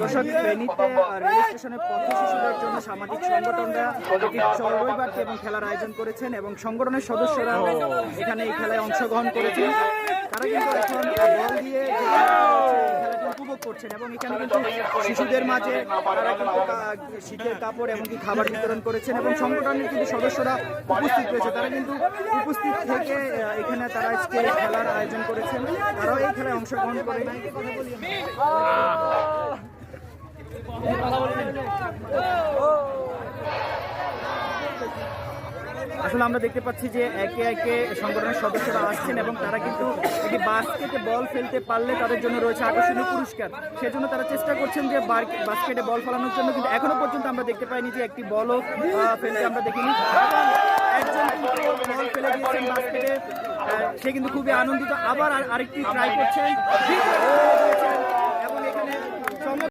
দর্শক ফেনীতে রেল স্টেশনের পথ শিশুদের জন্য সামাজিক সংগঠনরা চড়ুইবাড়ি এবং খেলার আয়োজন করেছেন এবং সংগঠনের সদস্যরা এখানে এই খেলায় অংশগ্রহণ করেছেন। তারা কিন্তু এখন বল দিয়ে খেলাটি উপভোগ করছেন এবং এখানে কিন্তু শিশুদের মাঝে তারা কিন্তু শীতের কাপড় এমনকি খাবার বিতরণ করেছেন এবং সংগঠনের কিন্তু সদস্যরা উপস্থিত রয়েছে। তারা কিন্তু উপস্থিত থেকে এখানে তারা আজকে খেলার আয়োজন করেছেন, তারাও এই খেলায় অংশগ্রহণ করে। আসলে আমরা দেখতে পাচ্ছি যে একে একে সংগঠনের সদস্যরা আসছেন এবং তারা কিন্তু একটি বাস্কেটে বল ফেলতে পারলে তাদের জন্য রয়েছে আকর্ষণীয় পুরস্কার। সেজন্য তারা চেষ্টা করছেন যে বাস্কেটে বল ফেলানোর জন্য, কিন্তু এখনো পর্যন্ত আমরা দেখতে পাইনি যে একটি বলও ফেলতে আমরা দেখিনি। একজন বল ফেলে দিয়েছেন বাস্কেটে, সে কিন্তু খুবই আনন্দিত, আবার আরেকটি ট্রাই করছেন।